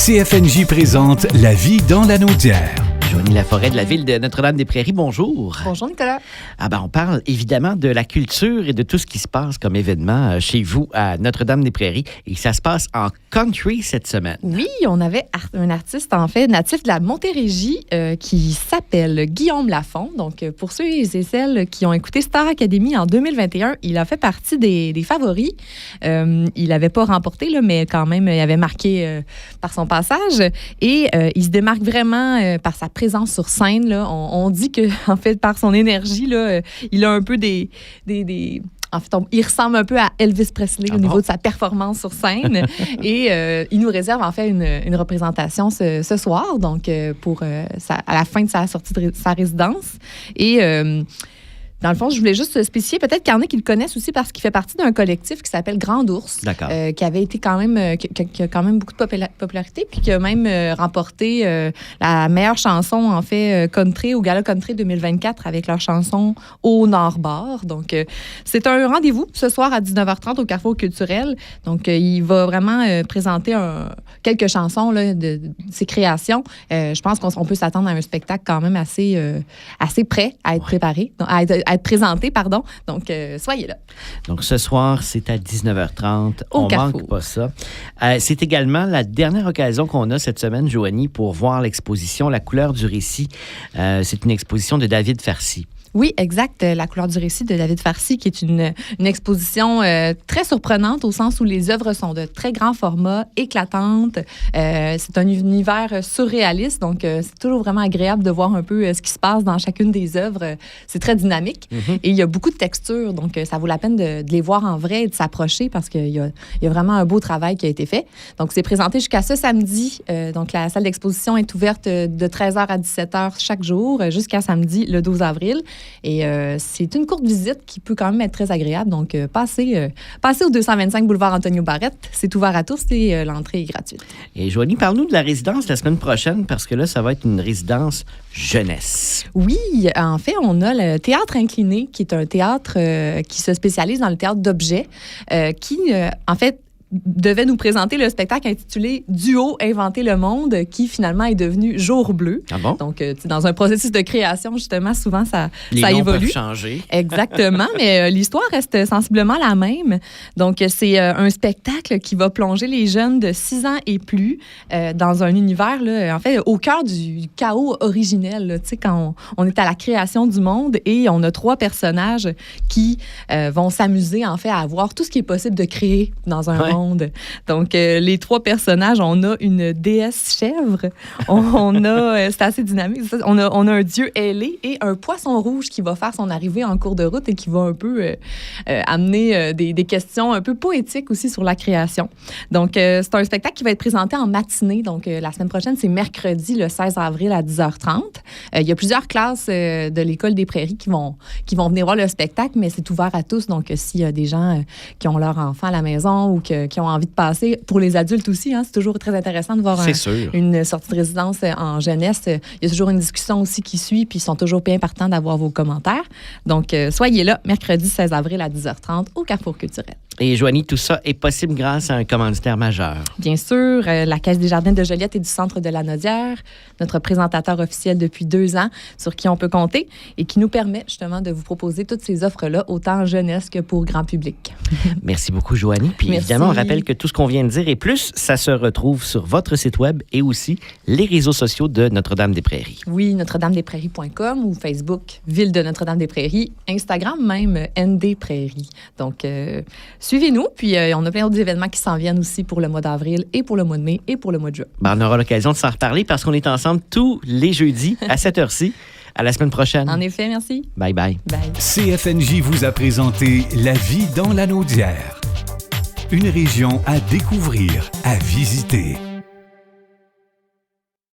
CFNJ présente La vie dans la Naudière. Joanie Laforêt de la ville de Notre-Dame-des-Prairies, bonjour. Bonjour Nicolas. On parle évidemment de la culture et de tout ce qui se passe comme événement chez vous à Notre-Dame-des-Prairies. Et ça se passe en country cette semaine. Oui, on avait un artiste en fait natif de la Montérégie qui s'appelle Guillaume Lafont. Donc pour ceux et celles qui ont écouté Star Academy en 2021, il a fait partie des favoris. Il n'avait pas remporté, là, mais quand même, il avait marqué par son passage. Et il se démarque vraiment par sa présence sur scène. Là. On dit que, en fait, par son énergie, là, il a un peu en fait, il ressemble un peu à Elvis Presley au niveau de sa performance sur scène. Et il nous réserve, en fait, une représentation ce soir, donc à la fin de sa sortie de sa résidence. Et dans le fond, je voulais juste spécifier, peut-être qu'il y en a qui le connaissent aussi parce qu'il fait partie d'un collectif qui s'appelle Grand Ours, qui avait été quand même, qui a quand même beaucoup de popularité, puis qui a même remporté la meilleure chanson, en fait, country au Gala Country 2024 avec leur chanson Au Nord-Bord. Donc, c'est un rendez-vous ce soir à 19h30 au Carrefour culturel. Donc, il va vraiment présenter quelques chansons là, de ses créations. Je pense qu'on peut s'attendre à un spectacle quand même assez prêt à être préparé, à être présenté, pardon. Donc, soyez là. Donc, ce soir, c'est à 19h30. Au Carrefour. Manque pas ça. C'est également la dernière occasion qu'on a cette semaine, Joanie, pour voir l'exposition La couleur du récit. C'est une exposition de David Farcy. Oui, exact. La couleur du récit de David Farcy, qui est une exposition très surprenante au sens où les œuvres sont de très grand format, éclatantes. C'est un univers surréaliste, donc c'est toujours vraiment agréable de voir un peu ce qui se passe dans chacune des œuvres. C'est très dynamique et il y a beaucoup de textures, donc ça vaut la peine de les voir en vrai et de s'approcher parce qu'il y a vraiment un beau travail qui a été fait. Donc, c'est présenté jusqu'à ce samedi. Donc, la salle d'exposition est ouverte de 13h à 17h chaque jour jusqu'à samedi, le 12 avril. Et c'est une courte visite qui peut quand même être très agréable. Donc, passez au 225 boulevard Antonio Barrette. C'est ouvert à tous et l'entrée est gratuite. Et Joanie, parle-nous de la résidence la semaine prochaine parce que là, ça va être une résidence jeunesse. Oui, en fait, on a le Théâtre Incliné, qui est un théâtre qui se spécialise dans le théâtre d'objets, qui, en fait, devait nous présenter le spectacle intitulé Duo inventer le monde, qui finalement est devenu Jour bleu. Ah bon? Donc, dans un processus de création, justement, souvent, ça noms évolue. peuvent changer. Exactement, mais l'histoire reste sensiblement la même. Donc, c'est un spectacle qui va plonger les jeunes de 6 ans et plus dans un univers, là, en fait, au cœur du chaos originel. Tu sais, quand on est à la création du monde et on a 3 personnages qui vont s'amuser, en fait, à voir tout ce qui est possible de créer dans un monde. Donc, les 3 personnages, on a une déesse chèvre, c'est assez dynamique, on a un dieu ailé et un poisson rouge qui va faire son arrivée en cours de route et qui va un peu amener des questions un peu poétiques aussi sur la création. Donc, c'est un spectacle qui va être présenté en matinée. Donc, la semaine prochaine, c'est mercredi, le 16 avril à 10h30. Il y a plusieurs classes de l'École des Prairies qui vont venir voir le spectacle, mais c'est ouvert à tous. Donc, s'il y a des gens qui ont leur enfant à la maison ou qui ont envie de passer, pour les adultes aussi, hein, c'est toujours très intéressant de voir une sortie de résidence en jeunesse. Il y a toujours une discussion aussi qui suit, puis ils sont toujours bien partants d'avoir vos commentaires. Donc, soyez là, mercredi 16 avril à 10h30 au Carrefour culturel. Et Joanie, tout ça est possible grâce à un commanditaire majeur. Bien sûr, la Caisse des Jardins de Joliette et du Centre de la Naudière, notre présentateur officiel depuis 2 ans, sur qui on peut compter et qui nous permet justement de vous proposer toutes ces offres-là, autant en jeunesse que pour grand public. Merci beaucoup, Joanie. Puis évidemment, on rappelle que tout ce qu'on vient de dire et plus, ça se retrouve sur votre site web et aussi les réseaux sociaux de Notre-Dame-des-Prairies. Oui, notre-dame-des-prairies.com ou Facebook, Ville de Notre-Dame-des-Prairies, Instagram même, ND Prairies. Donc, suivez-nous, puis on a plein d'autres événements qui s'en viennent aussi pour le mois d'avril et pour le mois de mai et pour le mois de juin. On aura l'occasion de s'en reparler parce qu'on est ensemble tous les jeudis à cette heure-ci. À la semaine prochaine. En effet, merci. Bye bye. Bye. CFNJ vous a présenté La vie dans la Naudière. Une région à découvrir, à visiter.